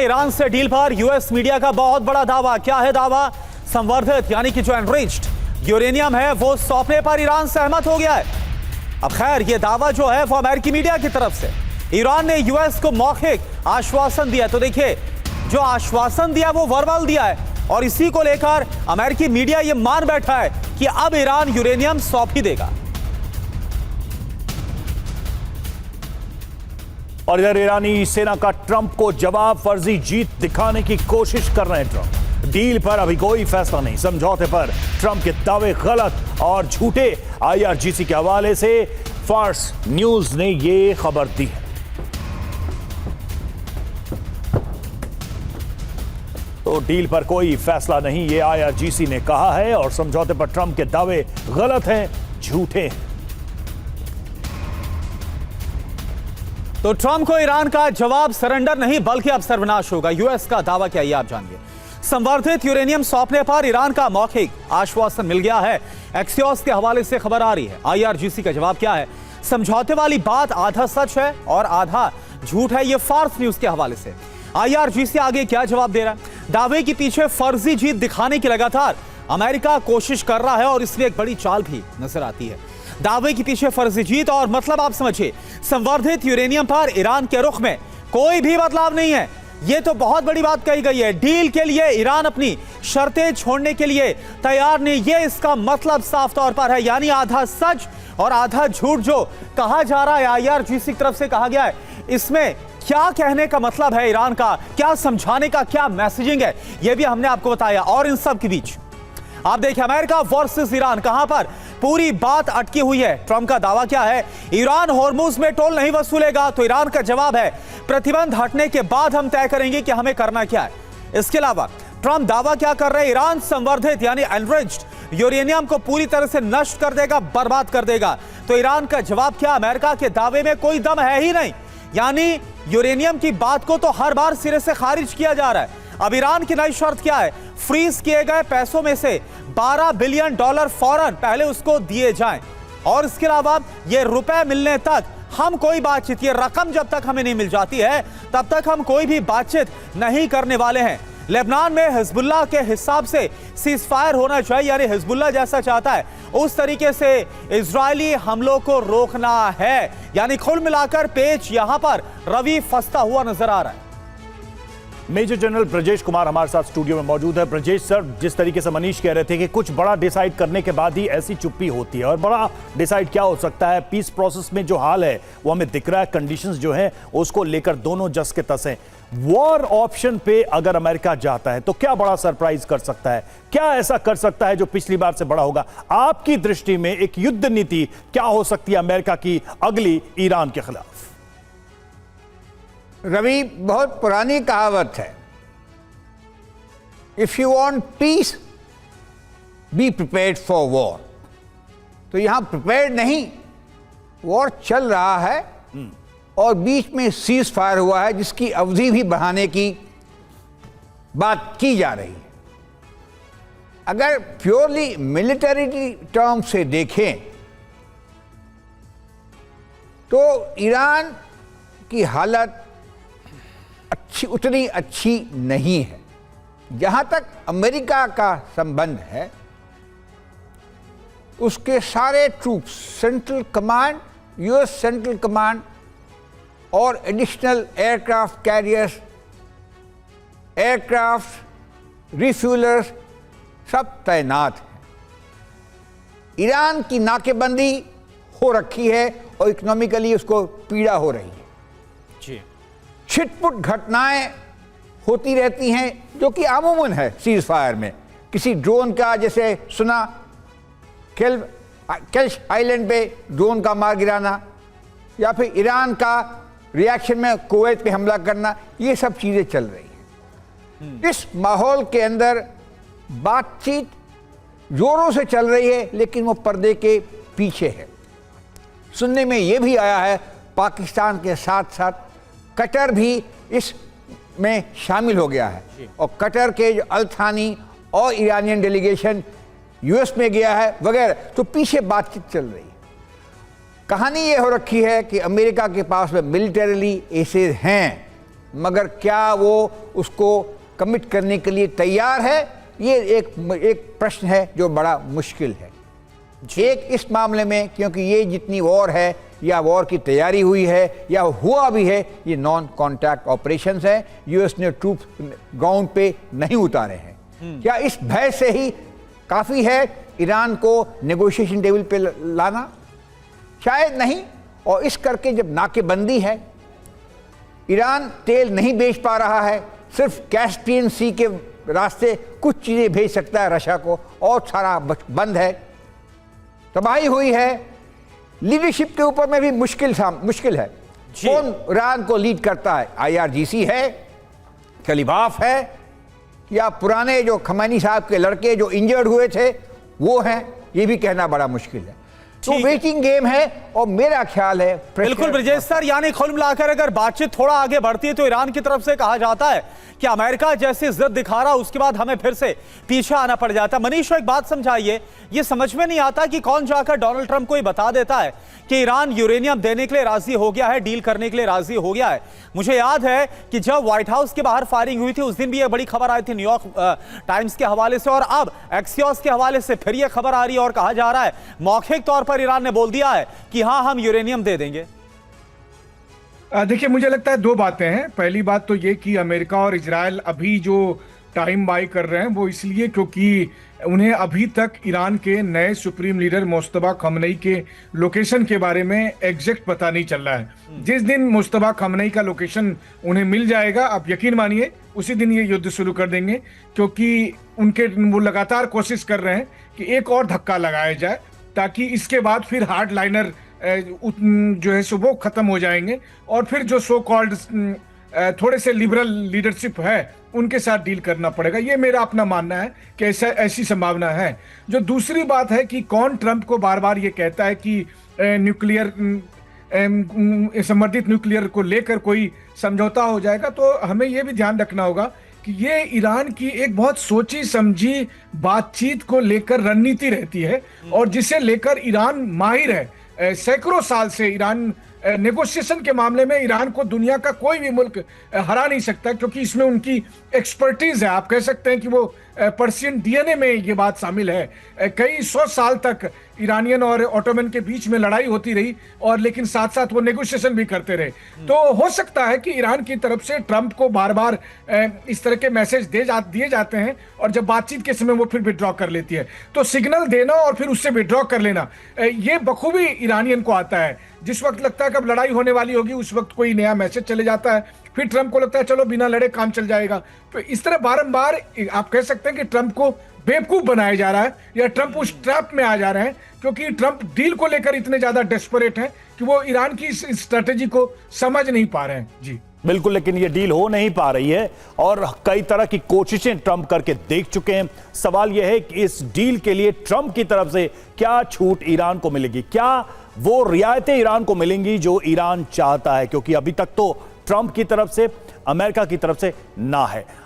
Iran से deal पर US media का बहुत बड़ा दावा। क्या है दावा? संवर्धित यानी कि जो एनरिच्ड यूरेनियम है वो सौंपने पर ईरान सहमत हो गया है। अब खैर ये दावा जो है वो अमेरिकी मीडिया की तरफ से, ईरान ने यूएस को मौखिक आश्वासन दिया। तो देखिए, जो आश्वासन दिया वो वर्बल दिया है और इसी को लेकर अमेरिकी मीडिया ये मान बैठा है कि अब ईरान यूरेनियम सौंप ही देगा। और इधर ईरानी सेना का ट्रंप को जवाब, फर्जी जीत दिखाने की कोशिश कर रहे हैं ट्रंप। डील पर अभी कोई फैसला नहीं, समझौते पर ट्रंप के दावे गलत और झूठे। आईआरजीसी के हवाले से फार्स न्यूज ने यह खबर दी है। तो डील पर कोई फैसला नहीं, ये आईआरजीसी ने कहा है और समझौते पर ट्रंप के दावे गलत हैं, झूठे हैं। तो ट्रंप को ईरान का जवाब सरेंडर नहीं बल्कि अब सर्वनाश होगा। यूएस का दावा क्या, ये आप जानिए। संवर्धित यूरेनियम सौंपने पर ईरान का मौखिक आश्वासन मिल गया है। एक्सियोस के हवाले से खबर आ रही है। आईआरजीसी का जवाब क्या है? समझौते वाली बात आधा सच है और आधा झूठ है, ये फार्स न्यूज के हवाले से। आईआरजीसी आगे क्या जवाब दे रहा है? दावे के पीछे फर्जी जीत दिखाने की लगातार अमेरिका कोशिश कर रहा है और इसमें एक बड़ी चाल भी नजर आती है। दावे के पीछे फर्जी जीत और मतलब आप समझिए, संवर्धित यूरेनियम पर ईरान के रुख में कोई भी बदलाव नहीं है। यह तो बहुत बड़ी बात कही गई है। डील के लिए ईरान अपनी शर्तें छोड़ने के लिए तैयार नहीं, ये इसका मतलब साफ तौर पर है। यानी आधा सच और आधा झूठ जो कहा जा रहा है, आईआरजीसी की तरफ से कहा गया है, इसमें क्या कहने का मतलब है ईरान का, क्या समझाने का क्या मैसेजिंग है, यह भी हमने आपको बताया। और इन सब के बीच आप देखिए, अमेरिका वर्सेस ईरान, कहां पर पूरी बात अटकी हुई है। ट्रंप का दावा क्या है? ईरान होर्मुज में टोल नहीं वसूलेगा। तो ईरान का जवाब है, प्रतिबंध हटने के बाद हम तय करेंगे कि हमें करना क्या है। इसके अलावा ट्रंप दावा क्या कर रहे हैं? ईरान संवर्धित यानी एनरिच्ड यूरेनियम को पूरी तरह से नष्ट कर देगा, बर्बाद कर देगा। तो ईरान का जवाब क्या? अमेरिका के दावे में कोई दम है ही नहीं। यानी यूरेनियम की बात को तो हर बार सिरे से खारिज किया जा रहा है। अब ईरान की नई शर्त क्या है? फ्रीज किए गए पैसों में से $12 बिलियन फौरन पहले उसको दिए जाएं और इसके अलावा ये रुपए मिलने तक हम कोई बातचीत, ये रकम जब तक हमें नहीं मिल जाती है तब तक हम कोई भी बातचीत नहीं करने वाले हैं। लेबनान में हिजबुल्लाह के हिसाब से सीज फायर होना चाहिए, यानी हिजबुल्लाह जैसा चाहता है उस तरीके से इजरायली हमलों को रोकना है। यानी कुल मिलाकर पेच यहां पर रवि फंसता हुआ नजर आ रहा है। मेजर जनरल ब्रजेश कुमार हमारे साथ स्टूडियो में मौजूद है। ब्रजेश सर, जिस तरीके से मनीष कह रहे थे कि कुछ बड़ा डिसाइड करने के बाद ही ऐसी चुप्पी होती है, और बड़ा डिसाइड क्या हो सकता है? पीस प्रोसेस में जो हाल है वो हमें दिख रहा है, कंडीशंस जो हैं उसको लेकर दोनों जस के तस हैं। वॉर ऑप्शन पे अगर अमेरिका जाता है तो क्या बड़ा सरप्राइज कर सकता है? क्या ऐसा कर सकता है जो पिछली बार से बड़ा होगा? आपकी दृष्टि में एक युद्ध नीति क्या हो सकती है अमेरिका की अगली ईरान के खिलाफ? रवि, बहुत पुरानी कहावत है, if you want piece be prepared for war. तो यहां प्रिपेयर्ड नहीं, वॉर चल रहा है और बीच में सीज फायर हुआ है जिसकी अवधि भी बढ़ाने की बात की जा रही है। अगर प्योरली मिलिटरी टर्म से देखें तो ईरान की हालत उतनी अच्छी नहीं है। जहां तक अमेरिका का संबंध है, उसके सारे troops, central command, US central command और एडिशनल एयरक्राफ्ट कैरियर्स, एयरक्राफ्ट रिफ्यूलर्स सब तैनात हैं। ईरान की नाकेबंदी हो रखी है और इकोनॉमिकली उसको पीड़ा हो रही है। जी, छिटपुट घटनाएं होती रहती हैं जो कि आमूमन है सीज फायर में। किसी ड्रोन का, जैसे सुना केल्श आइलैंड पे ड्रोन का मार गिराना, या फिर ईरान का रिएक्शन में कुवैत पे हमला करना, ये सब चीज़ें चल रही हैं। इस माहौल के अंदर बातचीत जोरों से चल रही है, लेकिन वो पर्दे के पीछे है। सुनने में ये भी आया है पाकिस्तान के साथ साथ कतर भी इसमें शामिल हो गया है और कतर के जो अल थानी और ईरानियन डेलीगेशन यूएस में गया है वगैरह। तो पीछे बातचीत चल रही है। कहानी ये हो रखी है कि अमेरिका के पास में मिलिटरीली एसेज हैं मगर क्या वो उसको कमिट करने के लिए तैयार है, ये एक प्रश्न है जो बड़ा मुश्किल है। एक इस मामले में, क्योंकि ये जितनी वॉर है या वॉर की तैयारी हुई है या हुआ भी है, ये नॉन कॉन्टैक्ट ऑपरेशंस है। यूएस ने ट्रूप ग्राउंड पे नहीं उतारे हैं। क्या इस भय से ही काफ़ी है ईरान को नेगोशिएशन टेबल पे लाना? शायद नहीं। और इस करके जब नाकेबंदी है, ईरान तेल नहीं बेच पा रहा है, सिर्फ कैस्पियन सी के रास्ते कुछ चीज़ें भेज सकता है रशिया को, और सारा बंद है, तबाही हुई है। लीडरशिप के ऊपर में भी मुश्किल है। कौन ईरान को लीड करता है? IRGC है, कलीबाफ है, या पुराने जो खमैनी साहब के लड़के जो इंजर्ड हुए थे वो हैं? ये भी कहना बड़ा मुश्किल है। तो वेटिंग गेम है, और मेरा ख्याल है बिल्कुल ब्रजेश सर, यानी कुल मिलाकर अगर बातचीत थोड़ा आगे बढ़ती है तो ईरान की तरफ से कहा जाता है कि अमेरिका जैसी जिद दिखा रहा, उसके बाद हमें फिर से पीछे आना पड़ जाता है। मनीष एक बात समझाइए, ये समझ में नहीं आता कि कौन जाकर डोनाल्ड ट्रंप को ये बता देता है कि ईरान यूरेनियम देने के लिए राजी हो गया है, डील करने के लिए राजी हो गया है। मुझे याद है कि जब व्हाइट हाउस के बाहर फायरिंग हुई थी उस दिन भी ये बड़ी खबर आई थी न्यूयॉर्क टाइम्स के हवाले से, और अब एक्सियोस के हवाले से फिर ये खबर आ रही है और कहा जा रहा है मौखिक तौर पर ईरान ने बोल दिया है कि हाँ हम यूरेनियम दे देंगे। देखिए, मुझे लगता है दो बातें हैं। पहली बात तो ये कि अमेरिका और इजराइल अभी जो टाइम बाई कर रहे हैं वो इसलिए क्योंकि उन्हें अभी तक ईरान के नए सुप्रीम लीडर मुस्तफा खमनई के लोकेशन के बारे में एग्जैक्ट पता नहीं चल रहा है। जिस दिन मुस्तफा खमनई का लोकेशन उन्हें मिल जाएगा, आप यकीन मानिए उसी दिन ये युद्ध शुरू कर देंगे, क्योंकि वो लगातार कोशिश कर रहे हैं कि एक और धक्का लगाया जाए ताकि इसके बाद फिर हार्ड लाइनर जो है सो वो खत्म हो जाएंगे, और फिर जो सो कॉल्ड थोड़े से लिबरल लीडरशिप है उनके साथ डील करना पड़ेगा। ये मेरा अपना मानना है कि ऐसी संभावना है। जो दूसरी बात है कि कौन ट्रंप को बार बार ये कहता है कि न्यूक्लियर संवर्धित न्यूक्लियर को लेकर कोई समझौता हो जाएगा, तो हमें ये भी ध्यान रखना होगा कि ये ईरान की एक बहुत सोची समझी बातचीत को लेकर रणनीति रहती है, और जिसे लेकर ईरान माहिर है। सैकड़ों साल से ईरान नेगोशिएशन के मामले में ईरान को दुनिया का कोई भी मुल्क हरा नहीं सकता, क्योंकि इसमें उनकी एक्सपर्टीज है। आप कह सकते हैं कि वो पर्शियन डीएनए में ये बात शामिल है। कई 100 साल तक ईरानियन और ऑटोमन के बीच में लड़ाई होती रही, और लेकिन साथ साथ वो नेगोशिएशन भी करते रहे। तो हो सकता है कि ईरान की तरफ से ट्रंप को बार बार इस तरह के मैसेज दिए जाते हैं, और जब बातचीत के समय वो फिर विड्रॉ कर लेती है। तो सिग्नल देना और फिर उससे विड्रॉ कर लेना, ये बखूबी ईरानियन को आता है। जिस वक्त लगता है कि अब लड़ाई होने वाली होगी, उस वक्त कोई नया मैसेज चले जाता है, फिर ट्रंप को लगता है चलो बिना लड़े काम चल जाएगा। तो इस तरह बारंबार आप कह सकते हैं कि ट्रंप को बेवकूफ बनाया जा रहा है, या ट्रंप उस ट्रैप में आ जा रहे हैं, क्योंकि ट्रंप डील को लेकर इतने ज्यादा डेस्परेट हैं कि वो ईरान की इस स्ट्रेटेजी को समझ नहीं पा रहे हैं। जी बिल्कुल, लेकिन ये डील हो नहीं पा रही है, और कई तरह की कोशिशें ट्रंप करके देख चुके हैं। सवाल यह है कि इस डील के लिए ट्रंप की तरफ से क्या छूट ईरान को मिलेगी, क्या वो रियायतें ईरान को मिलेंगी जो ईरान चाहता है, क्योंकि अभी तक तो ट्रंप की तरफ से, अमेरिका की तरफ से ना है।